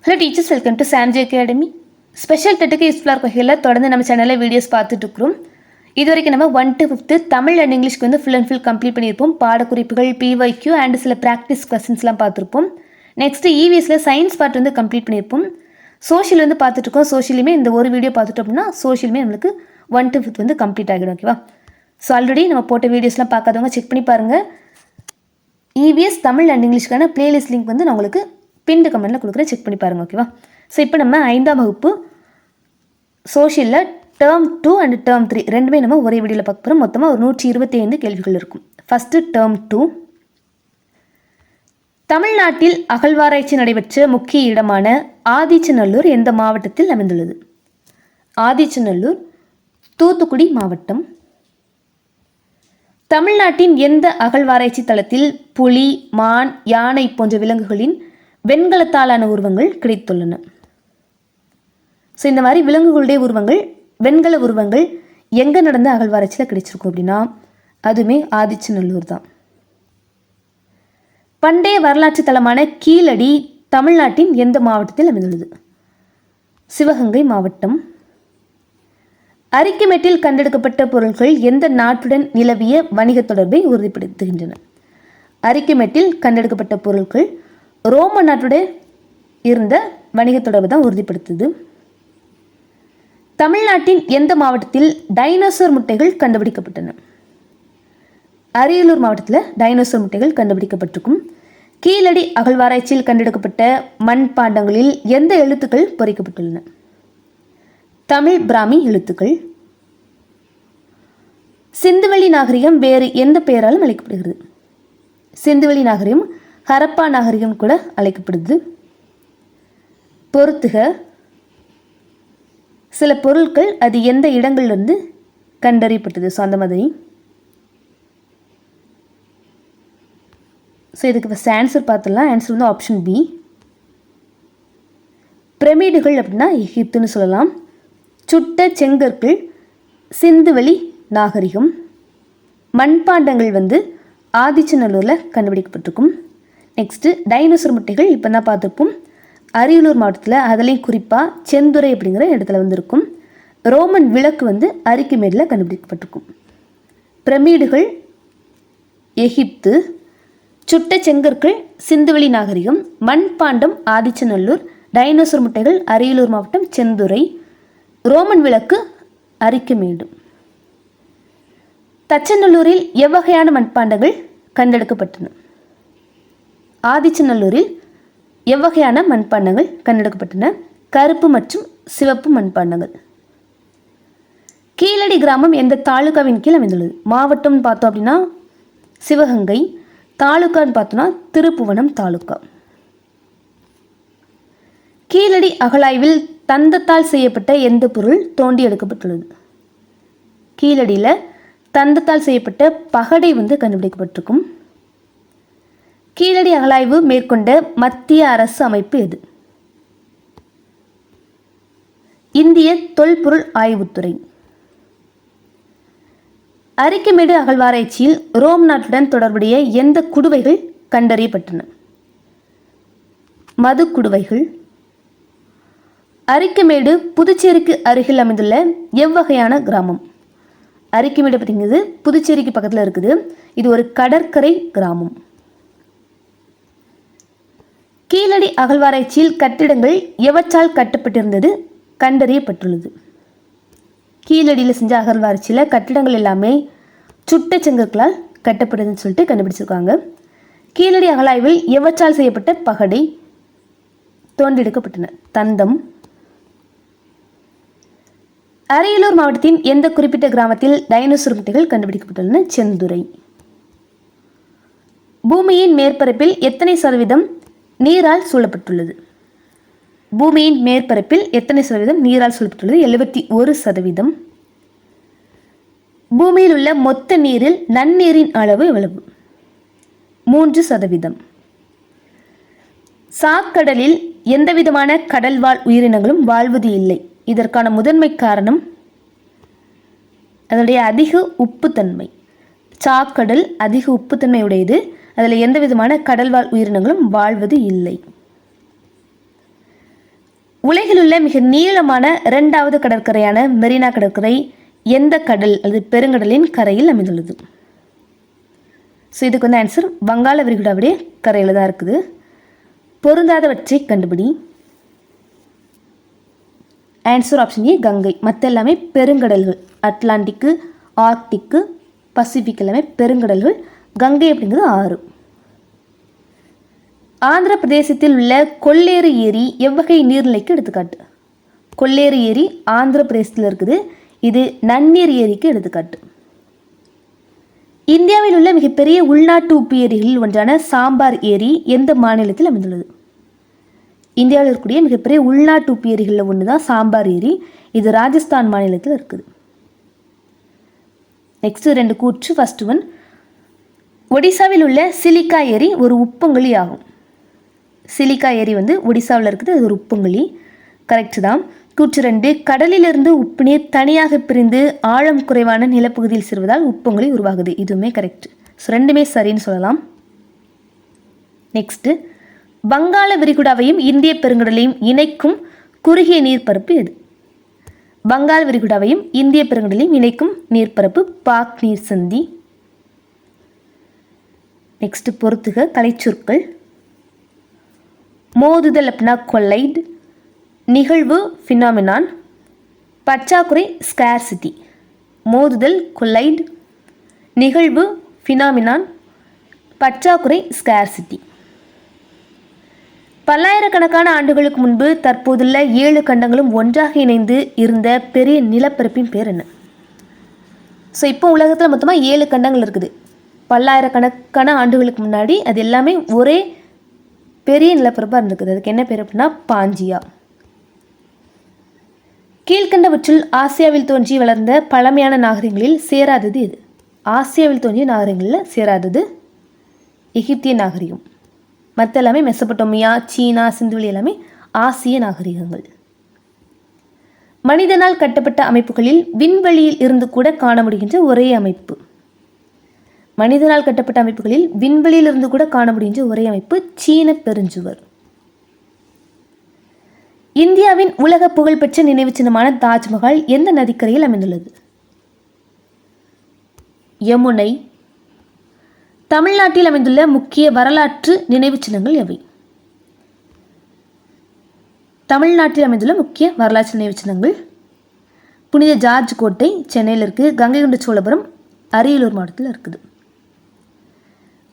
Hello teachers, welcome to Sanji academy. Special டெட்டுக்கு யூஸ்ஃபுல்லாக இருக்க வகையில் தொடர்ந்து நம்ம சேனலில் வீடியோஸ் பார்த்துட்டு இருக்கிறோம். இது வரைக்கும் நம்ம 1 to 5 தமிழ் அண்ட் இங்கிலீஷ்க்கு வந்து ஃபுல் அண்ட் ஃபுல் கம்ப்ளீட் பண்ணியிருப்போம். பாடக்குறிப்புகள், பிஒய்க்யூ அண்ட் சில ப்ராக்டிஸ் கொஸ்டின்ஸ்லாம் பார்த்துருப்போம். நெக்ஸ்ட்டு இவிஎஸில் சயின்ஸ் பார்ட் வந்து கம்ப்ளீட் பண்ணியிருப்போம். சோஷியல் வந்து பார்த்துட்ருக்கோம். சோஷியலுமே இந்த ஒரு வீடியோ பார்த்துட்டோம் அப்படின்னா சோஷியலுமே நம்மளுக்கு 1 to 5 வந்து கம்ப்ளீட் ஆகிடும். ஓகேவா? ஸோ ஆல்ரெடி நம்ம போட்ட வீடியோஸ்லாம் பார்க்காதவங்க செக் பண்ணி பாருங்கள். இவிஎஸ் தமிழ் அண்ட் இங்கிலீஷ்க்கான பிளேலிஸ்ட் லிங்க் வந்து நான் உங்களுக்கு பின்டு கமெண்ட்டில் கொடுக்குறேன், செக் பண்ணி பாருங்கள். ஓகேவா? ஸோ இப்போ நம்ம 5ஆம் வகுப்பு சோஷியலில் டேர்ம் 2 அண்ட் டேர்ம் 3 ரெண்டுமே நம்ம ஒரே வீடியோவில் பார்க்க போகிறோம். மொத்தமாக ஒரு 125 கேள்விகள் இருக்கும். First term 2. தமிழ்நாட்டில் அகழ்வாராய்ச்சி நடைபெற்ற முக்கிய இடமான ஆதிச்சநல்லூர் எந்த மாவட்டத்தில் அமைந்துள்ளது? ஆதிச்சநல்லூர் தூத்துக்குடி மாவட்டம். தமிழ்நாட்டின் எந்த அகழ்வாராய்ச்சி தளத்தில் புலி, மான், யானை போன்ற விலங்குகளின் வெண்கலத்தாலான உருவங்கள் கிடைத்துள்ளன? ஸோ இந்த மாதிரி விலங்குகளுடைய உருவங்கள், வெண்கல உருவங்கள் எங்கே நடந்த அகழ்வாராய்ச்சியில் கிடைச்சிருக்கும் அப்படின்னா அதுவுமே ஆதிச்சநல்லூர் தான். பண்டைய வரலாற்று தலமான கீழடி தமிழ்நாட்டின் எந்த மாவட்டத்தில் அமைந்துள்ளது? சிவகங்கை மாவட்டம். அரிக்கமேட்டில் கண்டெடுக்கப்பட்ட பொருட்கள் எந்த நாட்டுடன் நிலவிய வணிக தொடர்பை உறுதிப்படுத்துகின்றன? அரிக்கமேட்டில் கண்டெடுக்கப்பட்ட பொருட்கள் ரோம நாட்டுடன் இருந்த வணிக தொடர்பு தான் உறுதிப்படுத்துது. தமிழ்நாட்டின் எந்த மாவட்டத்தில் டைனோசர் முட்டைகள் கண்டுபிடிக்கப்பட்டன? அரியலூர் மாவட்டத்தில் டைனோசர் முட்டைகள் கண்டுபிடிக்கப்பட்டிருக்கும். கீழடி அகழ்வாராய்ச்சியில் கண்டெடுக்கப்பட்ட மண்பாண்டங்களில் எந்த எழுத்துக்கள் பொறிக்கப்பட்டுள்ளன? தமிழ் பிராமி எழுத்துக்கள். சிந்துவெளி நாகரிகம் வேறு எந்த பெயராலும் அழைக்கப்படுகிறது? சிந்துவெளி நாகரிகம் ஹரப்பா நாகரிகம் கூட அழைக்கப்படுது. பொறுத்துக. சில பொருட்கள் அது எந்த இடங்கள்லேருந்து கண்டறியப்பட்டது? ஸோ அந்த மாதிரி. ஸோ இதுக்கு ஃபஸ்ட் ஆன்சர் பார்த்துடலாம். ஆன்சர் வந்து ஆப்ஷன் பி. பிரமிடுகள் அப்படின்னா எகிப்துன்னு சொல்லலாம். சுட்ட செங்கற்கள் சிந்துவெளி நாகரிகம். மண்பாண்டங்கள் வந்து ஆதிச்சநல்லூரில் கண்டுபிடிக்கப்பட்டிருக்கும். நெக்ஸ்ட்டு டைனோசர் முட்டைகள் இப்போ தான் பார்த்துருப்போம். அரியலூர் மாவட்டத்தில் அதுலேயும் குறிப்பாக செந்துறை அப்படிங்கிற இடத்துல வந்து இருக்கும். ரோமன் விளக்கு வந்து அரிக்கமேடில் கண்டுபிடிக்கப்பட்டிருக்கும். பிரமிடுகள் எகிப்து, சுட்ட செங்கற்கள் சிந்துவெளி நாகரிகம், மண்பாண்டம் ஆதிச்சநல்லூர், டைனோசர் முட்டைகள் அரியலூர் மாவட்டம் செந்துறை, ரோமன் விளக்கு அரிக்கமேடு. தச்சநல்லூரில் எவ்வகையான மண்பாண்டங்கள் கண்டெடுக்கப்பட்டன? ஆதிச்சநல்லூரில் எவ்வகையான மண்பாண்டங்கள் கண்டெடுக்கப்பட்டன? கருப்பு மற்றும் சிவப்பு மண்பாண்டங்கள். கீழடி கிராமம் எந்த தாலுகாவின் கீழ் அமைந்துள்ளது? மாவட்டம்னு பார்த்தோம் அப்படின்னா சிவகங்கை, தாலுகான்னு பார்த்தோம்னா திருப்புவனம் தாலுகா. கீழடி அகழாய்வில் தந்தத்தால் செய்யப்பட்ட எந்த பொருள் தோண்டி எடுக்கப்பட்டுள்ளது? கீழடியில் தந்தத்தால் செய்யப்பட்ட பகடை வந்து கண்டுபிடிக்கப்பட்டிருக்கும். கீழடி அகழாய்வு மேற்கொண்ட மத்திய அரசு அமைப்பு எது? இந்திய தொல்பொருள் ஆய்வுத்துறை. அரிக்கமேடு அகழ்வாராய்ச்சியில் ரோம் நாட்டுடன் தொடர்புடைய எந்த குடுவைகள் கண்டறியப்பட்டன? மது குடுவைகள். அரிக்கமேடு புதுச்சேரிக்கு அருகில் அமைந்துள்ள எவ்வகையான கிராமம்? அரிக்கமேடு அப்படிங்கிறது புதுச்சேரிக்கு பக்கத்தில் இருக்குது. இது ஒரு கடற்கரை கிராமம். கீழடி அகழ்வாராய்ச்சியில் கட்டிடங்கள் எவற்றால் கட்டப்பட்டிருந்தது கண்டறியப்பட்டுள்ளது? கீழடியில் செஞ்ச அகழ்வாராய்ச்சியில் கட்டிடங்கள் எல்லாமே சுட்ட செங்கற்களால் கட்டப்படுதுன்னு சொல்லிட்டு கண்டுபிடிச்சிருக்காங்க. கீழடி அகழாய்வில் எவற்றால் செய்யப்பட்ட பகடை தோண்டெடுக்கப்பட்டன? தந்தம். அரியலூர் மாவட்டத்தின் எந்த குறிப்பிட்ட கிராமத்தில் டைனோசர் முட்டைகள் கண்டுபிடிக்கப்பட்டுள்ளன? செந்துறை. பூமியின் மேற்பரப்பில் எத்தனை சதவீதம் நீரால் சூழப்பட்டுள்ளது? பூமியின் மேற்பரப்பில் எத்தனை சதவீதம் நீரால் சூழப்பட்டுள்ளது? 71%. பூமியில் உள்ள மொத்த நீரில் நன்னீரின் அளவு எவ்வளவு? 3%. சாக்கடலில் எந்தவிதமான கடல்வாழ் உயிரினங்களும் வாழ்வது இல்லை. இதற்கான முதன்மை காரணம் அதனுடைய அதிக உப்புத்தன்மை. சாக்கடல் அதிக உப்புத்தன்மை உடையது. அதில் எந்த விதமான கடல்வாழ் உயிரினங்களும் வாழ்வது இல்லை. உலகில் உள்ள மிக நீளமான 2வது கடற்கரையான மெரினா கடற்கரை எந்த கடல் அல்லது பெருங்கடலின் கரையில் அமைந்துள்ளது? ஸோ இதுக்கு வந்து ஆன்சர் வங்காள விரிகுடாவுடைய கரையில் தான் இருக்குது. பொருந்தாதவற்றை கண்டுபிடி. Answer option A Ganga. மற்ற எல்லாமே பெருங்கடல்கள். அட்லாண்டிக்கு, ஆர்க்டிக்கு, பசிபிக் எல்லாமே பெருங்கடல்கள். கங்கை அப்படிங்கிறது ஆறு. ஆந்திர பிரதேசத்தில் உள்ள கொல்லேறு ஏரி எவ்வகை நீர்நிலைக்கு எடுத்துக்காட்டு? கொல்லேறு ஏரி ஆந்திர பிரதேசத்தில் இருக்குது. இது நன்னீர் ஏரிக்கு எடுத்துக்காட்டு. இந்தியாவில் உள்ள மிகப்பெரிய உள்நாட்டு உப்பு ஏரிகளில் ஒன்றான சாம்பார் ஏரி எந்த மாநிலத்தில் அமைந்துள்ளது? இந்தியாவில் இருக்கக்கூடிய மிகப்பெரிய உள்நாட்டு உப்பு ஏரிகளில் ஒன்று தான் சாம்பார் ஏரி. இது ராஜஸ்தான் மாநிலத்தில் இருக்குது. நெக்ஸ்ட் 2 கூற்று. ஃபர்ஸ்ட் ஒன், ஒடிசாவில் உள்ள சிலிக்கா ஏரி ஒரு உப்பங்கழி ஆகும். சிலிக்கா ஏரி வந்து ஒடிசாவில் இருக்குது. அது ஒரு உப்பங்கழி. கரெக்ட் தான். கூற்று 2, கடலிலிருந்து உப்பு நீர் தனியாக பிரிந்து ஆழம் குறைவான நிலப்பகுதியில் சேர்வதால் உப்பங்கழி உருவாகுது. இதுவுமே கரெக்ட். ஸோ 2மே சரின்னு சொல்லலாம். நெக்ஸ்ட்டு, வங்காள விரிகுடாவையும் இந்திய பெருங்கடலையும் இணைக்கும் குறுகிய நீர்ப்பரப்பு எது? வங்காள விரிகுடாவையும் இந்திய பெருங்கடலையும் இணைக்கும் நீர்ப்பரப்பு பாக் நீர் சந்தி. நெக்ஸ்ட் பொறுத்துக கலைச்சொற்கள். மோதுதல் அப்படின்னா கொலைட், நிகழ்வு ஃபினாமினான், பற்றாக்குறை ஸ்கேர்சிட்டி. மோதுதல் கொலைட், நிகழ்வு ஃபினாமினான், பற்றாக்குறை ஸ்கேர்சிட்டி. பல்லாயிரக்கணக்கான ஆண்டுகளுக்கு முன்பு தற்போதுள்ள 7 கண்டங்களும் ஒன்றாக இணைந்து இருந்த பெரிய நிலப்பரப்பின் பேர் என்ன? ஸோ இப்போ உலகத்தில் மொத்தமாக 7 கண்டங்கள் இருக்குது. பல்லாயிரக்கணக்கான ஆண்டுகளுக்கு முன்னாடி அது எல்லாமே ஒரே பெரிய நிலப்பரப்பாக இருந்திருக்குது. அதுக்கு என்ன பேர் அப்படின்னா பாஞ்சியா. கீழ்கண்டவற்றுள் ஆசியாவில் தோன்றி வளர்ந்த பழமையான நாகரிகங்களில் சேராதது எது? ஆசியாவில் தோன்றிய நாகரிகங்களில் சேராதது எகிப்திய நாகரிகம். மற்ற எல்லாமே மெசபடோமியா, சீனா, சிந்துவெளி எல்லாமே ஆசிய நாகரிகங்கள். மனிதனால் கட்டப்பட்ட அமைப்புகளில் விண்வெளியில் இருந்து கூட காண முடிகின்ற ஒரே அமைப்பு. மனிதனால் கட்டப்பட்ட அமைப்புகளில் விண்வெளியில் இருந்து கூட காண முடிகின்ற ஒரே அமைப்பு சீன பெருஞ்சுவர். இந்தியாவின் உலக புகழ்பெற்ற நினைவு சின்னமான தாஜ்மஹால் எந்த நதிக்கரையில் அமைந்துள்ளது? யமுனை. தமிழ்நாட்டில் அமைந்துள்ள முக்கிய வரலாற்று நினைவு சின்னங்கள் எவை? தமிழ்நாட்டில் அமைந்துள்ள முக்கிய வரலாற்று நினைவு சின்னங்கள் புனித ஜார்ஜ் கோட்டை சென்னையில் இருக்குது. கங்கை கொண்ட சோழபுரம் அரியலூர் மாவட்டத்தில் இருக்குது.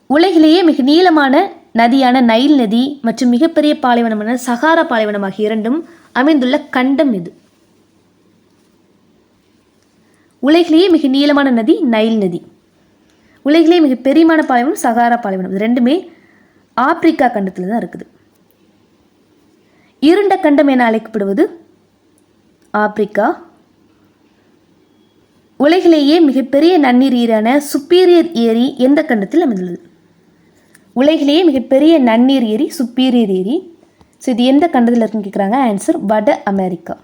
உலகிலேயே மிக நீளமான நதியான நைல் நதி மற்றும் மிகப்பெரிய பாலைவனமான சகாரா பாலைவனம் ஆகிய இரண்டும் அமைந்துள்ள கண்டம் எது? உலகிலேயே மிக நீளமான நதி நைல் நதி. உலகிலேயே மிக பெரியமான பாலைவனம் சகாரா பாலைவனம். இது ரெண்டுமே ஆப்பிரிக்கா கண்டத்தில் தான் இருக்குது. இருண்ட கண்டம் என அழைக்கப்படுவது ஆப்பிரிக்கா. உலகிலேயே மிகப்பெரிய நன்னீர் ஏரியான சுப்பீரியர் ஏரி எந்த கண்டத்தில் அமைந்துள்ளது? உலகிலேயே மிகப்பெரிய நன்னீர் ஏரி சுப்பீரியர் ஏரி. ஸோ இது எந்த கண்டத்தில் இருக்குன்னு கேட்குறாங்க. ஆன்சர் வட அமெரிக்கா.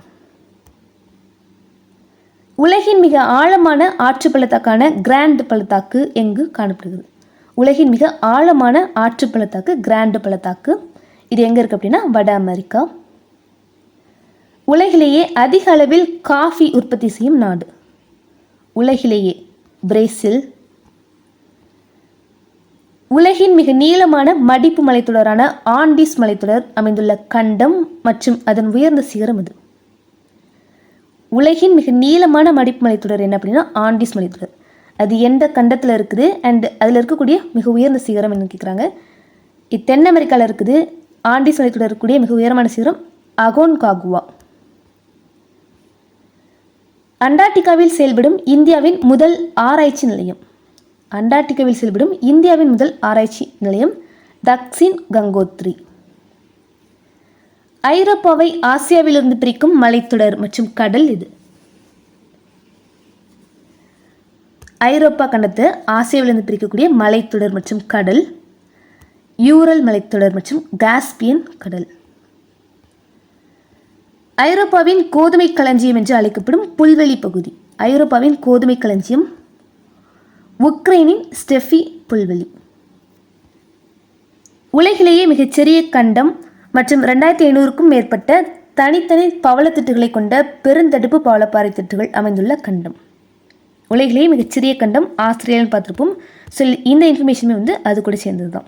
உலகின் மிக ஆழமான ஆற்று பள்ளத்தாக்கான கிராண்ட் பள்ளத்தாக்கு எங்கு காணப்படுகிறது? உலகின் மிக ஆழமான ஆற்று பள்ளத்தாக்கு கிராண்ட் பள்ளத்தாக்கு. இது எங்கே இருக்குது அப்படின்னா வட அமெரிக்கா. உலகிலேயே அதிக அளவில் காஃபி உற்பத்தி செய்யும் நாடு? உலகிலேயே பிரேசில். உலகின் மிக நீளமான மடிப்பு மலைத்தொடரான ஆண்டிஸ் மலைத்தொடர் அமைந்துள்ள கண்டம் மற்றும் அதன் உயர்ந்த சிகரம் இது? உலகின் மிக நீளமான மடிப்பு மலைத்தொடர் என்ன அப்படின்னா ஆண்டிஸ் மலைத்தொடர். அது எந்த கண்டத்தில் இருக்குது அண்ட் அதில் இருக்கக்கூடிய மிக உயர்ந்த சிகரம் என்ன கேட்குறாங்க. இது தென் அமெரிக்காவில் இருக்குது. ஆண்டிஸ் மலைத்தொடர் இருக்கக்கூடிய மிக உயரமான சிகரம் அகோன்காகுவா. அண்டார்டிகாவில் செயல்படும் இந்தியாவின் முதல் ஆராய்ச்சி நிலையம்? அண்டார்டிகாவில் செயல்படும் இந்தியாவின் முதல் ஆராய்ச்சி நிலையம் தக்ஷின் கங்கோத்ரி. ஐரோப்பாவை ஆசியாவிலிருந்து பிரிக்கும் மலைத்தொடர் மற்றும் கடல் இது? ஐரோப்பா கண்டத்தை ஆசியாவிலிருந்து பிரிக்கக்கூடிய மலைத்தொடர் மற்றும் கடல் யூரல் மலைத்தொடர் மற்றும் காஸ்பியன் கடல். ஐரோப்பாவின் கோதுமை களஞ்சியம் என்று அழைக்கப்படும் புல்வெளி பகுதி? ஐரோப்பாவின் கோதுமை களஞ்சியம் உக்ரைனின் ஸ்டெஃபி புல்வெளி. உலகிலேயே மிகச்சிறிய கண்டம் மற்றும் 2500க்கும் மேற்பட்ட தனித்தனி பவளத்திட்டுகளை கொண்ட பெருந்தடுப்பு பவளப்பாறை திட்டுகள் அமைந்துள்ள கண்டம். உலகிலேயே மிகச்சிறிய கண்டம் ஆஸ்திரேலியான்னு பார்த்துருப்போம். ஸோ இந்த இன்ஃபர்மேஷனுமே அது கூட சேர்ந்தது தான்.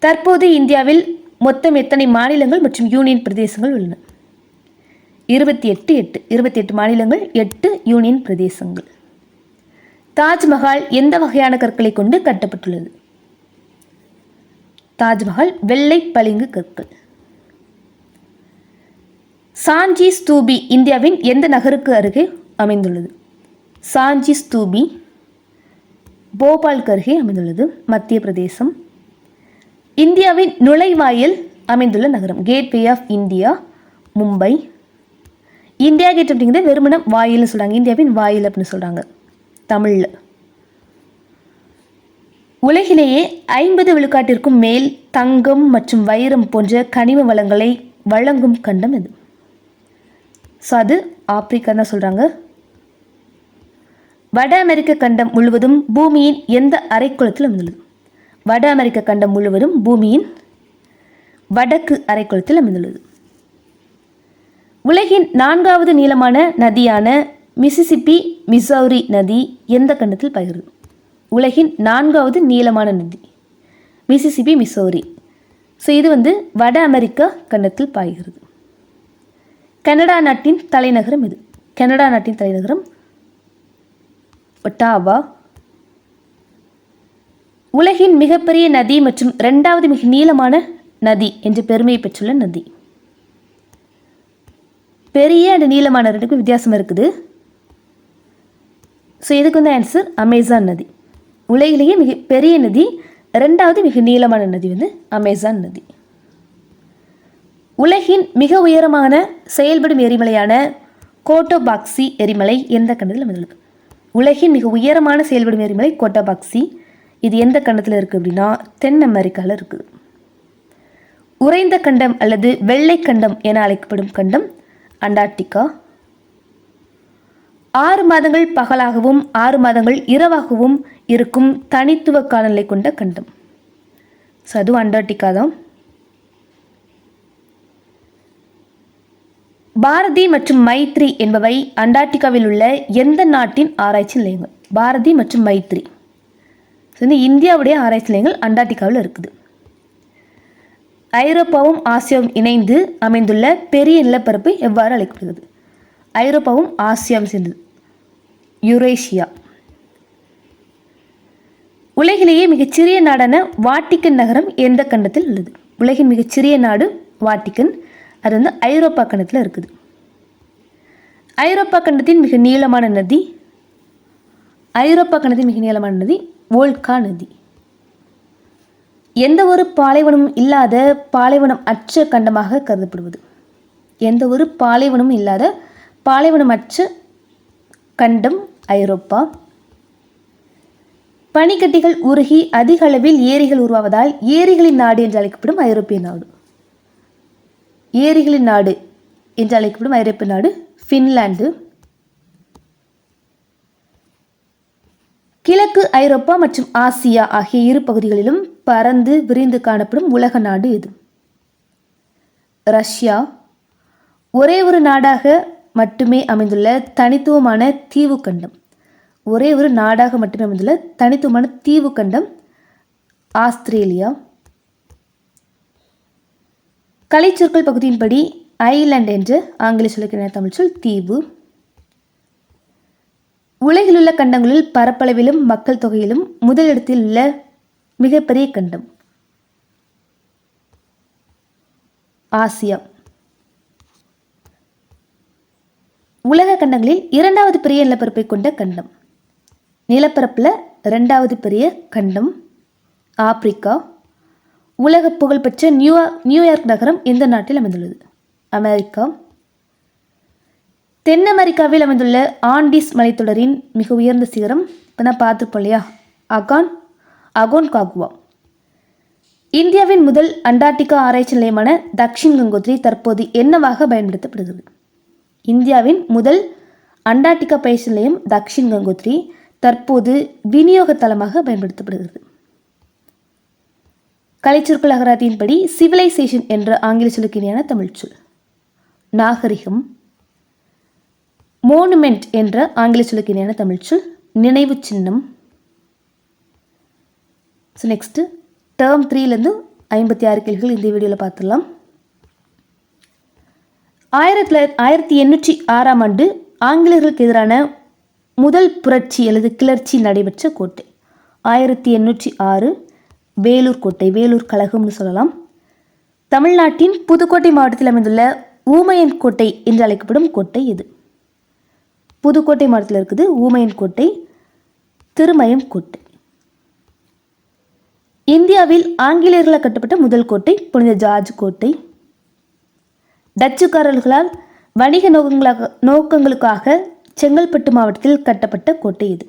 தற்போது இந்தியாவில் மொத்தம் எத்தனை மாநிலங்கள் மற்றும் யூனியன் பிரதேசங்கள் உள்ளன? 28 மாநிலங்கள், 8 யூனியன் பிரதேசங்கள். தாஜ்மஹால் எந்த வகையான கற்களை கொண்டு கட்டப்பட்டுள்ளது? தாஜ்மஹால் வெள்ளை பளிங்கு கற்கள். சாஞ்சி ஸ்தூபி இந்தியாவின் எந்த நகருக்கு அருகே அமைந்துள்ளது? சாஞ்சி ஸ்தூபி போபாலுக்கு அருகே அமைந்துள்ளது, மத்திய பிரதேசம். இந்தியாவின் நுழைவாயில் அமைந்துள்ள நகரம்? Gateway of India, Mumbai. India gate அப்படிங்கிறது வெறுமனம் வாயில்னு சொல்கிறாங்க, இந்தியாவின் வாயில் அப்படின்னு சொல்கிறாங்க தமிழில். உலகிலேயே 50 விழுக்காட்டிற்கும் மேல் தங்கம் மற்றும் வைரம் போன்ற கனிம வளங்களை வழங்கும் கண்டம் எது? ஸோ அது ஆப்பிரிக்கா தான் சொல்கிறாங்க. வட அமெரிக்க கண்டம் முழுவதும் பூமியின் எந்த அரைக்குளத்தில் அமைந்துள்ளது? வட அமெரிக்க கண்டம் முழுவதும் பூமியின் வடக்கு அரைக்குளத்தில் அமைந்துள்ளது. உலகின் 4வது நீளமான நதியான மிசிசிப்பி மிசௌரி நதி எந்த கண்டத்தில் பாய்கிறது? உலகின் 4வது நீளமான நதி மிசிசிப்பி மிசௌரி. ஸோ இது வட அமெரிக்கா கண்டத்தில் பாய்கிறது. கனடா நாட்டின் தலைநகரம் எது? கனடா நாட்டின் தலைநகரம் ஒட்டாவா. உலகின் மிகப்பெரிய நதி மற்றும் 2வது மிக நீளமான நதி என்று பெருமையை பெற்றுள்ள நதி? பெரிய அண்ட் நீளமான ரெண்டுக்கும் வித்தியாசம் இருக்குது. ஸோ இதுக்கு ஆன்சர் அமேசான் நதி. உலகிலேயே மிக பெரிய நதி, 2வது மிக நீளமான நதி அமேசான் நதி. உலகின் மிக உயரமான செயல்படும் எரிமலையான கோட்டோபாக்சி எரிமலை எந்த கண்டத்தில் அமைந்துள்ளது? உலகின் மிக உயரமான செயல்படும் எரிமலை கோட்டோபாக்சி. இது எந்த கண்டத்தில் இருக்குது அப்படின்னா தென் அமெரிக்காவில் இருக்குது. உறைந்த கண்டம் அல்லது வெள்ளை கண்டம் என அழைக்கப்படும் கண்டம் அண்டார்டிகா. 6 மாதங்கள் பகலாகவும் 6 மாதங்கள் இரவாகவும் இருக்கும் தனித்துவ காலநிலை கொண்ட கண்டம். ஸோ அதுவும் அண்டார்டிகா தான். பாரதி மற்றும் மைத்ரி என்பவை அண்டார்டிகாவில் உள்ள எந்த நாட்டின் ஆராய்ச்சி நிலையங்கள்? பாரதி மற்றும் மைத்ரி இந்தியாவுடைய ஆராய்ச்சி நிலையங்கள் அண்டார்டிகாவில் இருக்குது. ஐரோப்பாவும் ஆசியாவும் இணைந்து அமைந்துள்ள பெரிய நிலப்பரப்பு எவ்வாறு அழைக்கப்படுகிறது? ஐரோப்பாவும் ஆசியாவும் சேர்ந்தது யுரேஷியா. உலகிலேயே மிகச்சிறிய நாடான வாட்டிக்கன் நகரம் எந்த கண்டத்தில் உள்ளது? உலகின் மிகச்சிறிய நாடு வாட்டிக்கன். அது ஐரோப்பா கண்டத்தில் இருக்குது. ஐரோப்பா கண்டத்தின் மிக நீளமான நதி வோல்கா நதி. எந்த ஒரு பாலைவனமும் இல்லாத பாலைவனம் அற்ற கண்டமாக கருதப்படுவது? எந்த ஒரு பாலைவனமும் இல்லாத பாலைவனமற்ற கண்டம் ஐரோப்பா. பனிக்கட்டிகள் உருகி அதிக அளவில் ஏரிகள் உருவாவதால் ஏரிகளின் நாடு என்று அழைக்கப்படும் ஐரோப்பிய நாடு? ஏரிகளின் நாடு என்று அழைக்கப்படும் ஐரோப்பிய நாடு ஃபின்லாந்து. கிழக்கு ஐரோப்பா மற்றும் ஆசியா ஆகிய 2 பகுதிகளிலும் பரந்து விரிந்து காணப்படும் உலக நாடு எது? ரஷ்யா. ஒரே ஒரு நாடாக மட்டுமே அமைந்துள்ள தனித்துவமான தீவு கண்டம்? ஒரே ஒரு நாடாக மட்டுமே அமைந்துள்ள தனித்துவமான தீவு கண்டம் ஆஸ்திரேலியா. கலைச்சொற்கள் பகுதியின்படி ஐலண்ட் என்று ஆங்கில சொல்லுக்கு தமிழ் சொல் தீவு. உலகிலுள்ள கண்டங்களில் பரப்பளவிலும் மக்கள் தொகையிலும் முதலிடத்தில் உள்ள மிகப்பெரிய கண்டம் ஆசியா. உலக கண்டங்களில் 2வது பெரிய நிலப்பரப்பை கொண்ட கண்டம்? நிலப்பரப்பில் 2வது பெரிய கண்டம் ஆப்பிரிக்கா. உலக புகழ்பெற்ற நியூயார்க் நகரம் எந்த நாட்டில் அமைந்துள்ளது? அமெரிக்கா. தென் அமெரிக்காவில் அமைந்துள்ள ஆண்டிஸ் மலைத்தொடரின் மிக உயர்ந்த சிகரம் இப்போ தான் பார்த்துருப்போம் இல்லையா, அகோன்காகுவா. இந்தியாவின் முதல் அண்டார்டிகா ஆராய்ச்சி நிலையமான தக்ஷின் கங்கோத்ரி தற்போது என்னவாக பயன்படுத்தப்படுகிறது? இந்தியாவின் முதல் அண்டார்டிகா பயிற்சி நிலையம் தக்ஷின் கங்கோத்ரி தற்போது விநியோக தளமாக பயன்படுத்தப்படுகிறது. கலைச்சொற்கள் அகராதியின்படி சிவிலைசேஷன் என்ற ஆங்கில சொல்லுக்கு இணையான தமிழ் சொல் நாகரிகம். மோனுமெண்ட் என்ற ஆங்கில சொல்லுக்கு இணையான தமிழ் சொல் நினைவு சின்னம். ஸோ நெக்ஸ்ட்டு டேர்ம் 3லேருந்து 56 கேள்விகள் இந்த வீடியோவில் பார்த்துடலாம். 1806ஆம் ஆண்டு ஆங்கிலேயர்களுக்கு எதிரான முதல் புரட்சி அல்லது கிளர்ச்சி நடைபெற்ற கோட்டை 1806 வேலூர் கோட்டை, வேலூர் கழகம்னு சொல்லலாம். தமிழ்நாட்டின் புதுக்கோட்டை மாவட்டத்தில் அமைந்துள்ள ஊமையன் கோட்டை என்று அழைக்கப்படும் கோட்டை இது. புதுக்கோட்டை மாவட்டத்தில் இருக்குது ஊமையன் கோட்டை, திருமயம் கோட்டை. இந்தியாவில் ஆங்கிலேயர்களால் கட்டப்பட்ட முதல் கோட்டை புனித ஜார்ஜ் கோட்டை. டச்சுக்காரர்களால் வணிக நோக்கங்களுக்காக செங்கல்பட்டு மாவட்டத்தில் கட்டப்பட்ட கோட்டை இது.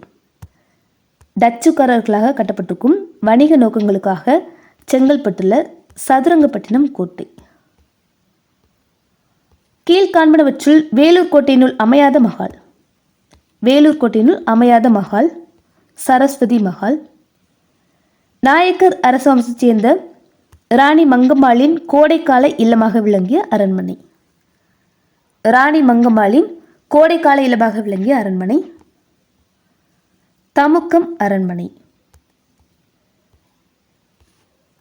டச்சுக்காரர்களாக கட்டப்பட்டிருக்கும் வணிக நோக்கங்களுக்காக செங்கல்பட்டுள்ள சதுரங்கப்பட்டினம் கோட்டை. கீழ்காண்பனவற்றுள் வேலூர் கோட்டையினுள் அமையாத மகால். வேலூர் கோட்டையினுள் அமையாத மகால் சரஸ்வதி மகால். நாயக்கர் அரச வம்சத்தைச் சேர்ந்த ராணி மங்கம்மாளின் கோடைக்கால இல்லமாக விளங்கிய அரண்மனை. ராணி மங்கம்மாளின் கோடைக்கால இல்லமாக விளங்கிய அரண்மனை தமுக்கம் அரண்மனை.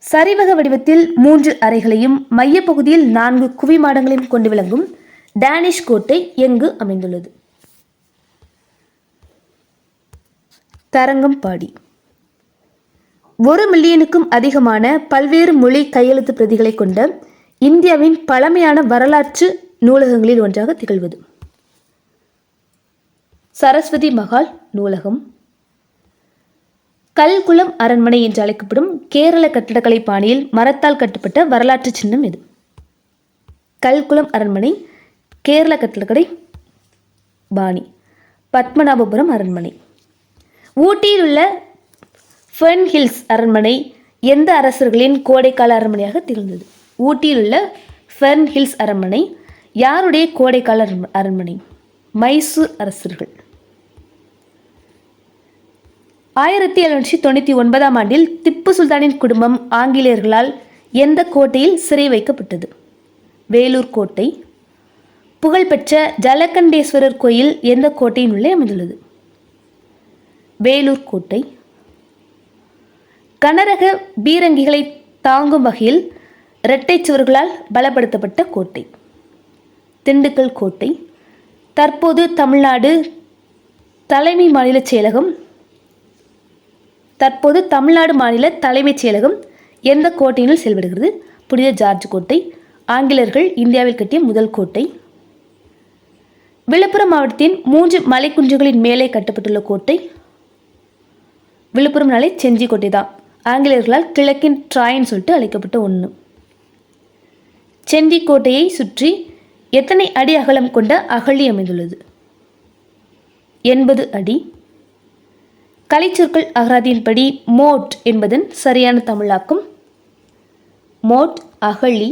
சரிவக வடிவத்தில் 3 அறைகளையும் மையப்பகுதியில் 4 குவிமாடங்களையும் கொண்டு விளங்கும் டேனிஷ் கோட்டை எங்கு அமைந்துள்ளது? தரங்கம்பாடி. 1 மில்லியனுக்கும் அதிகமான பல்வேறு மொழி கையெழுத்து பிரதிகளை கொண்ட இந்தியாவின் பழமையான வரலாற்று நூலகங்களில் ஒன்றாக திகழ்வது சரஸ்வதி மகால் நூலகம். கல்குளம் அரண்மனை என்று அழைக்கப்படும் கேரள கட்டடக்கலை பாணியில் மரத்தால் கட்டப்பட்ட வரலாற்று சின்னம் இது. கல்குளம் அரண்மனை கேரள கட்டடக்கலை பாணி. பத்மநாபபுரம் அரண்மனை. ஊட்டியில் உள்ள ஃபெர்ன் ஹில்ஸ் அரண்மனை எந்த அரசர்களின் கோடைக்கால அரண்மனையாக திகழ்ந்தது? ஊட்டியில் உள்ள ஃபெர்ன் ஹில்ஸ் அரண்மனை யாருடைய கோடைக்கால அரண்மனை? மைசூர் அரசர்கள். 1799ஆம் ஆண்டில் திப்பு சுல்தானின் குடும்பம் ஆங்கிலேயர்களால் எந்த கோட்டையில் சிறை வைக்கப்பட்டது? வேலூர் கோட்டை. புகழ்பெற்ற ஜலகண்டேஸ்வரர் கோயில் எந்த கோட்டையின் உள்ளே அமைந்துள்ளது? வேலூர் கோட்டை. கனரக பீரங்கிகளை தாங்கும் வகையில் இரட்டை சுவர்களால் பலப்படுத்தப்பட்ட கோட்டை திண்டுக்கல் கோட்டை. தற்போது தமிழ்நாடு தலைமை மாநில செயலகம் தலைமைச் செயலகம் எந்த கோட்டையினுள் செயல்படுகிறது? புனித ஜார்ஜ் கோட்டை. ஆங்கிலேயர்கள் இந்தியாவில் கட்டிய முதல் கோட்டை. விழுப்புரம் மாவட்டத்தின் 3 மலைக்குன்றுகளின் மேலே கட்டப்பட்டுள்ள கோட்டை விழுப்புரம்னாலே செஞ்சி கோட்டை தான். ஆங்கிலேயர்களால் கிழக்கின் ட்ராயின்னு சொல்லிட்டு அழைக்கப்பட்ட ஒன்று. செஞ்சி கோட்டையை சுற்றி எத்தனை அடி அகலம் கொண்ட அகழி அமைந்துள்ளது? 80 அடி. கலைச்சொற்கள் அகராதியின்படி மோட் என்பதன் சரியான தமிழாக்கம் மோட் அகழி.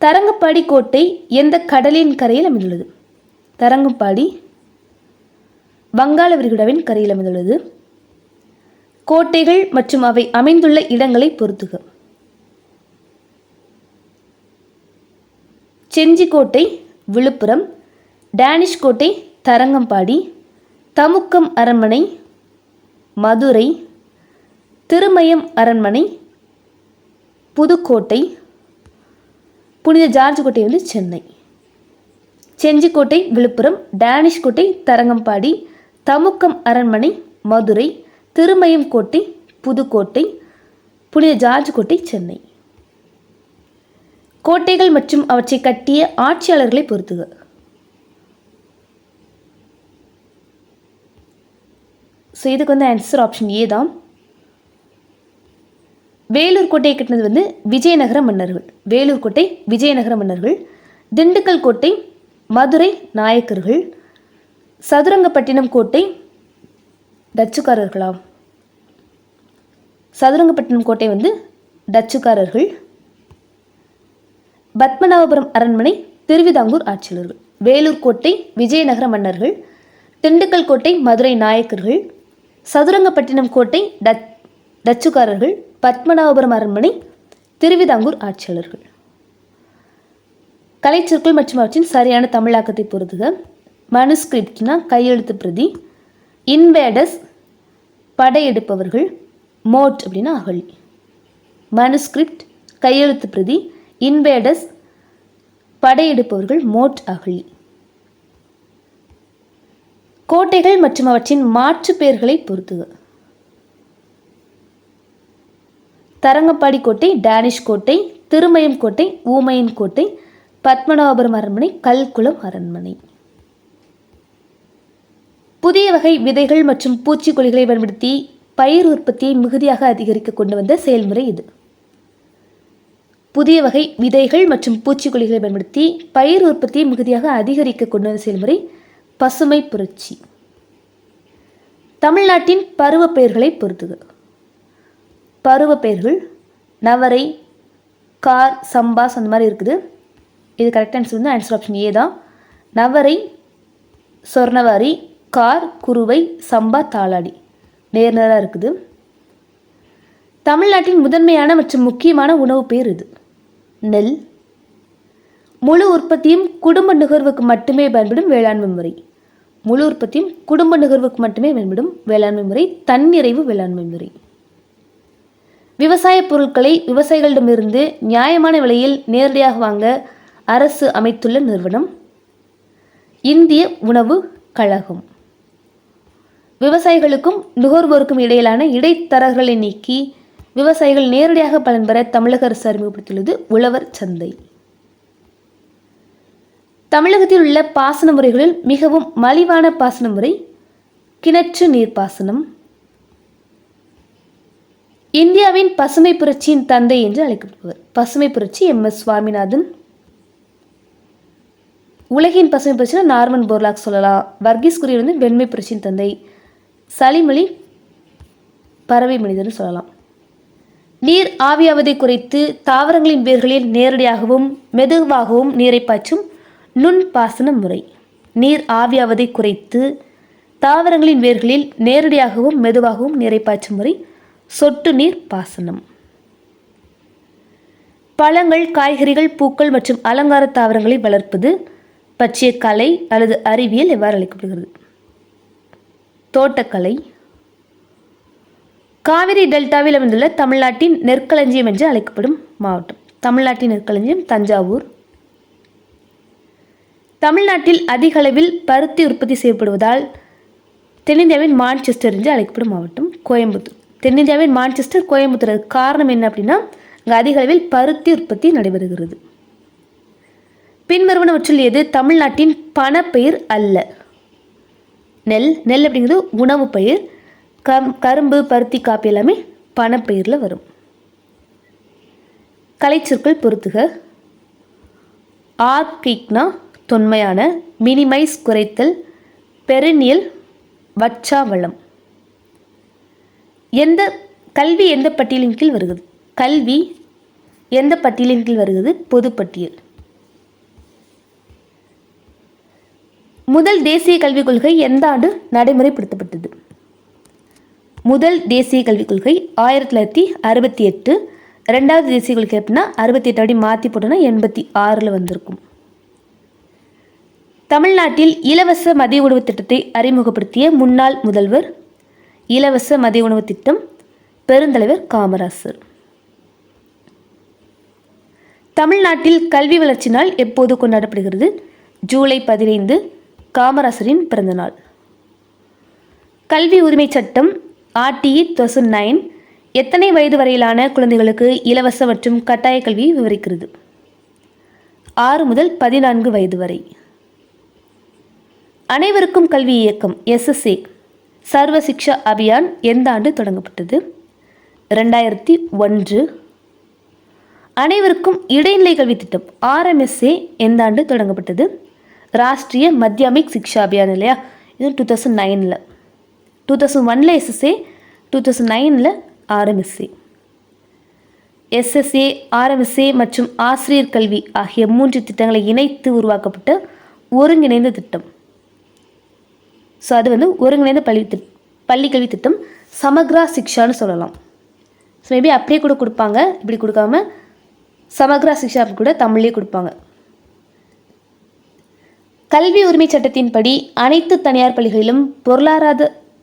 தரங்கம்பாடி கோட்டை எந்த கடலின் கரையில் அமைந்துள்ளது? தரங்கம்பாடி வங்காள விரிகுடாவின் கரையில் அமைந்துள்ளது. கோட்டைகள் மற்றும் அவை அமைந்துள்ள இடங்களை பொறுத்துக. செஞ்சி கோட்டை விழுப்புரம், டேனிஷ் கோட்டை தரங்கம்பாடி, தமுக்கம் அரண்மனை மதுரை, திருமயம் அரண்மனை புதுக்கோட்டை, புனித ஜார்ஜ் கோட்டை வந்து சென்னை. செஞ்சிக்கோட்டை விழுப்புரம், டேனிஷ் கோட்டை தரங்கம்பாடி, தமுக்கம் அரண்மனை மதுரை, திருமயம் கோட்டை புதுக்கோட்டை, புனித ஜார்ஜ் கோட்டை சென்னை. கோட்டைகள் மற்றும் அவற்றை கட்டிய ஆட்சியாளர்களை பொறுத்துக. ஸோ இதுக்கு வந்து ஆன்சர் ஆப்ஷன் ஏ தான். வேலூர் கோட்டையை கட்டினது வந்து விஜயநகர மன்னர்கள். வேலூர் கோட்டை விஜயநகர மன்னர்கள். திண்டுக்கல் கோட்டை மதுரை நாயக்கர்கள். சதுரங்கப்பட்டினம் கோட்டை டச்சுக்காரர்களாம். சதுரங்கப்பட்டினம் கோட்டை வந்து டச்சுக்காரர்கள். பத்மநாபபுரம் அரண்மனை திருவிதாங்கூர் ஆட்சியாளர்கள். வேலூர் கோட்டை விஜயநகர மன்னர்கள். திண்டுக்கல் கோட்டை மதுரை நாயக்கர்கள். சதுரங்கப்பட்டினம் கோட்டை டச்சுக்காரர்கள். பத்மநாபபுரம் அரண்மனை, திருவிதாங்கூர் ஆட்சியாளர்கள். கலைச்சொற்கள் மற்றும் அவற்றின் சரியான தமிழாக்கத்தை பொறுத்துக. மனுஸ்கிரிப்ட்னா கையெழுத்து பிரதி, இன்வேடஸ் படையெடுப்பவர்கள், மோட் அப்படின்னா அகழி. மனுஸ்கிரிப்ட் கையெழுத்து பிரதி, இன்வேடஸ் படையெடுப்பவர்கள், மோட் அகழி. கோட்டைகள் மற்றும் அவற்றின் மாற்று பெயர்களை பொறுத்துக. தரங்கம்பாடி கோட்டை, டேனிஷ் கோட்டை, திருமயம் கோட்டை, ஊமையின் கோட்டை, பத்மநாபபுரம் அரண்மனை, கல்குளம் அரண்மனை. புதிய வகை விதைகள் மற்றும் பூச்சிக்கொல்லிகளை பயன்படுத்தி பயிர் உற்பத்தியை மிகுதியாக அதிகரிக்க கொண்டு வந்த செயல்முறை இது. புதிய வகை விதைகள் மற்றும் பூச்சிக்கொல்லிகளை பயன்படுத்தி பயிர் உற்பத்தியை மிகுதியாக அதிகரிக்க கொண்டு வந்த செயல்முறை பசுமை புரட்சி. தமிழ்நாட்டின் பருவ பெயர்களை பொறுத்துக. பருவ பெயர்கள் நவரை, கார், சம்பாஸ் அந்த மாதிரி இருக்குது. இது கரெக்ட் ஆன்சர் வந்து ஆன்சர் ஆப்ஷன் ஏ தான். நவரை, சொர்ணவாரி, கார், குருவை, சம்பா, தாளாடி நேர்நேராக இருக்குது. தமிழ்நாட்டின் முதன்மையான மற்றும் முக்கியமான உணவு பெயர் இது நெல். முழு உற்பத்தியும் குடும்ப நுகர்வுக்கு மட்டுமே பயன்படும் வேளாண்மை முறை. முழு உற்பத்தியும் குடும்ப நுகர்வுக்கு மட்டுமே பயன்படும் வேளாண்மை முறை தன்னிறைவு வேளாண்மை முறை. விவசாய பொருட்களை விவசாயிகளிடமிருந்து நியாயமான விலையில் நேரடியாக வாங்க அரசு அமைத்துள்ள நிறுவனம் இந்திய உணவு கழகம். விவசாயிகளுக்கும் நுகர்வோருக்கும் இடையிலான இடைத்தரகர்களை நீக்கி விவசாயிகள் நேரடியாக பலன் பெற தமிழக அரசு அறிமுகப்படுத்தியுள்ளது உழவர் சந்தை. தமிழகத்தில் உள்ள பாசன முறைகளில் மிகவும் மலிவான பாசன முறை கிணற்று நீர்ப்பாசனம். இந்தியாவின் பசுமை புரட்சியின் தந்தை என்று அழைக்கப்படுபவர் பசுமை புரட்சி MS சுவாமிநாதன். உலகின் பசுமை புரட்சினா நார்மன் போர்லாக் சொல்லலாம். வர்கீஸ் குரியன் வந்து வெண்மை புரட்சியின் தந்தை. சலிமொழி பறவை மனிதர்னு சொல்லலாம். நீர் ஆவியாவதை குறைத்து தாவரங்களின் வேர்களில் நேரடியாகவும் மெதுவாகவும் நீரை பாய்ச்சும் நுண்பாசன முறை. நீர் ஆவியாவதை குறைத்து தாவரங்களின் வேர்களில் நேரடியாகவும் மெதுவாகவும் நீரை பாய்ச்சும் முறை சொட்டு நீர் பாசனம். பழங்கள், காய்கறிகள், பூக்கள் மற்றும் அலங்கார தாவரங்களை வளர்ப்பது பற்றிய கலை அல்லது அறிவியல் எவ்வாறு அழைக்கப்படுகிறது? தோட்டக்கலை. காவிரி டெல்டாவில் அமைந்துள்ள தமிழ்நாட்டின் நெற்களஞ்சியம் என்று அழைக்கப்படும் மாவட்டம். தமிழ்நாட்டின் நெற்களஞ்சியம் தஞ்சாவூர். தமிழ்நாட்டில் அதிக அளவில் பருத்தி உற்பத்தி செய்யப்படுவதால் தென்னிந்தியாவின் மான்செஸ்டர் என்று அழைக்கப்படும் மாவட்டம் கோயம்புத்தூர். தென்னிந்தியாவின் மான்செஸ்டர் கோயம்புத்தூர். காரணம் என்ன அப்படின்னா இங்கே அதிக அளவில் பருத்தி உற்பத்தி நடைபெறுகிறது. பின்வருவனவற்றில் எது தமிழ்நாட்டின் பணப்பயிர் அல்ல? நெல். நெல் அப்படிங்கிறது உணவு பயிர். கரும்பு, பருத்தி, காப்பி எல்லாமே பணப்பயிரில் வரும். கலைச்சொற்கள் பொறுத்துக. ஆர்கிக்னா தொன்மையான, மினிமைஸ் குறைத்தல், பெரினியல் வட்சாவளம். கல்வி எந்த பட்டியலின் கீழ் வருகிறது? கல்வி எந்த பட்டியலின் கீழ் வருகிறது? பொதுப்பட்டியல். முதல் தேசிய கல்விக் கொள்கை எந்த ஆண்டு நடைமுறைப்படுத்தப்பட்டது? முதல் தேசிய கல்விக் கொள்கை 1968. ரெண்டாவது தேசிய கொள்கை அப்படின்னா 68 அப்படி மாற்றி போட்டோன்னா 86 வந்திருக்கும். தமிழ்நாட்டில் இலவச மதிய உணவு திட்டத்தை அறிமுகப்படுத்திய முன்னாள் முதல்வர். இலவச மதிய உணவு திட்டம் பெருந்தலைவர் காமராசர். தமிழ்நாட்டில் கல்வி வளர்ச்சி நாள் எப்போது கொண்டாடப்படுகிறது? ஜூலை 15 காமராசரின் பிறந்தநாள். கல்வி உரிமை சட்டம் RTE 2009 எத்தனை வயது வரையிலான குழந்தைகளுக்கு இலவச மற்றும் கட்டாய கல்வியை விவரிக்கிறது? 6 முதல் 14 வயது வரை. அனைவருக்கும் கல்வி இயக்கம் SSA சர்வ சிக்ஷா அபியான் எந்த ஆண்டு தொடங்கப்பட்டது? 2001. அனைவருக்கும் இடைநிலை கல்வி திட்டம் RMSA எந்த ஆண்டு தொடங்கப்பட்டது? ராஷ்ட்ரிய மத்தியமிக் சிக்ஷா அபியான் இல்லையா, இது 2009. 2001 SSA, 2009 RMSA. SSA, RMSA மற்றும் ஆசிரியர் கல்வி ஆகிய 3 திட்டங்களை இணைத்து உருவாக்கப்பட்ட ஒருங்கிணைந்த திட்டம். ஸோ அது வந்து ஒருங்கிணைந்த பள்ளி கல்வி திட்டம். சமக்ரா சிக்ஷான்னு சொல்லலாம். ஸோ மேபி அப்படியே கூட கொடுப்பாங்க, இப்படி கொடுக்காம சமக்ரா சிக்ஷா கூட தமிழ்லேயே கொடுப்பாங்க. கல்வி உரிமை சட்டத்தின்படி அனைத்து தனியார் பள்ளிகளிலும்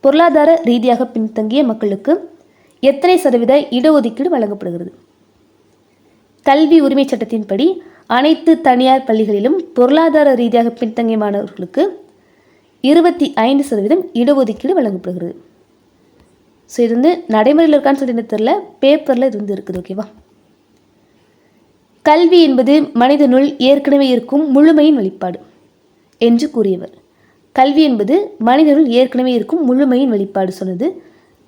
பொருளாதார ரீதியாக பின்தங்கிய மக்களுக்கு எத்தனை சதவீத இடஒதுக்கீடு வழங்கப்படுகிறது? கல்வி உரிமை சட்டத்தின்படி அனைத்து தனியார் பள்ளிகளிலும் பொருளாதார ரீதியாக பின்தங்கிய மாணவர்களுக்கு 25% இடஒதுக்கீடு வழங்கப்படுகிறது. ஸோ இது வந்து நடைமுறையில் இருக்கான்னு சொல்லி எனக்கு தெரியல, பேப்பரில் இது வந்து இருக்குது. ஓகேவா? கல்வி என்பது மனிதனுள் ஏற்கனவே இருக்கும் முழுமையின் வெளிப்பாடு என்று கூறியவர். கல்வி என்பது மனிதனுள் ஏற்கனவே இருக்கும் முழுமையின் வெளிப்பாடு சொன்னது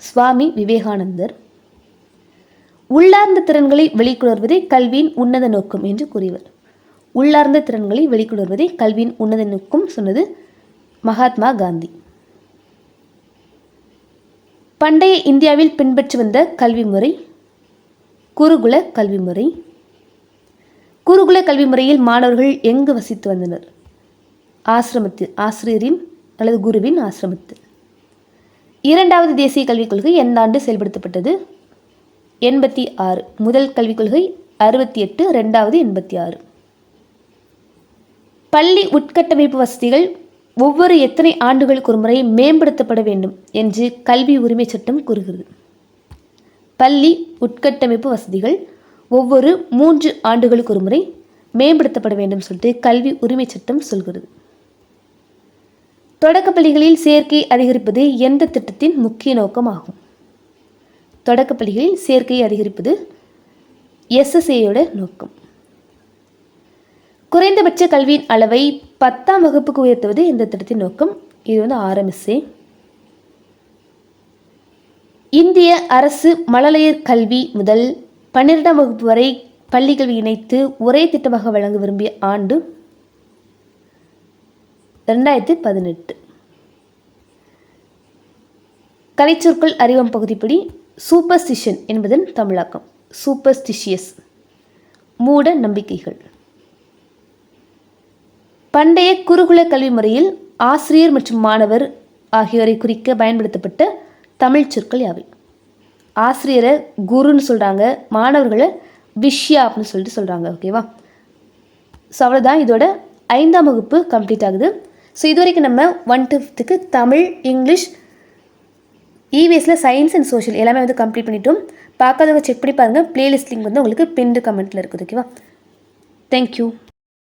சுவாமி விவேகானந்தர். உள்ளார்ந்த திறன்களை வெளிக்கொணர்வதே கல்வியின் உன்னத நோக்கம் என்று கூறியவர். உள்ளார்ந்த திறன்களை வெளிக்கொணர்வதே கல்வியின் உன்னத நோக்கம் சொன்னது மகாத்மா காந்தி. பண்டைய இந்தியாவில் பின்பற்றி வந்த கல்வி முறை குருகுல கல்வி முறை. குருகுல கல்வி முறையில் மாணவர்கள் எங்கு வசித்து வந்தனர்? ஆசிரமத்தில், ஆசிரியரின் அல்லது குருவின் ஆசிரமத்தில். இரண்டாவது தேசிய கல்விக் கொள்கை எந்த ஆண்டு செயல்படுத்தப்பட்டது? 86. முதல் கல்விக் கொள்கை 68, இரண்டாவது 86. பள்ளி உட்கட்டமைப்பு வசதிகள் ஒவ்வொரு எத்தனை ஆண்டுகளுக்கு ஒரு முறை மேம்படுத்தப்பட வேண்டும் என்று கல்வி உரிமை சட்டம் கூறுகிறது? பள்ளி உட்கட்டமைப்பு வசதிகள் ஒவ்வொரு 3 ஆண்டுகளுக்கு ஒரு முறை மேம்படுத்தப்பட வேண்டும் சொல்லிட்டு கல்வி உரிமை சட்டம் சொல்கிறது. தொடக்கப்பள்ளிகளில் சேர்க்கை அதிகரிப்பது எந்த திட்டத்தின் முக்கிய நோக்கமாகும்? தொடக்கப்பள்ளிகளில் சேர்க்கை அதிகரிப்பது SSAயோட நோக்கம். குறைந்தபட்ச கல்வியின் அளவை 10ஆம் வகுப்புக்கு உயர்த்துவது எந்த திட்டத்தின் நோக்கம்? இது வந்து RMSA. இந்திய அரசு மழலையர் கல்வி முதல் 12ஆம் வகுப்பு வரை பள்ளி கல்வி இணைத்து ஒரே திட்டமாக வழங்க விரும்பிய ஆண்டு 2018. கலைச்சொற்கள் அறிவம் பகுதிப்படி சூப்பர்ஸ்டிஷன் என்பதன் தமிழாக்கம் சூப்பர்ஸ்டிஷியஸ், மூட நம்பிக்கைகள். பண்டைய குருகுல கல்வி முறையில் ஆசிரியர் மற்றும் மாணவர் ஆகியோரை குறிக்க பயன்படுத்தப்பட்ட தமிழ் சொற்கள் யாவை? ஆசிரியரை குருன்னு சொல்கிறாங்க, மாணவர்களை விஷயா அப்படின்னு சொல்லிட்டு சொல்கிறாங்க. ஓகேவா? ஸோ அவ்வளோதான், இதோட 5ஆம் வகுப்பு கம்ப்ளீட் ஆகுது. ஸோ இது வரைக்கும் நம்ம 1 to 5க்கு தமிழ், இங்கிலீஷ், EVSல சயின்ஸ் அண்ட் சோஷியல் எல்லாமே வந்து கம்ப்ளீட் பண்ணிட்டோம். பார்க்காதவங்க செக் பண்ணி பாருங்கள். பிளேலிஸ்ட் லிங்க் வந்து உங்களுக்கு பின்டு கமெண்ட்டில் இருக்குது. ஓகேவா? தேங்க்யூ.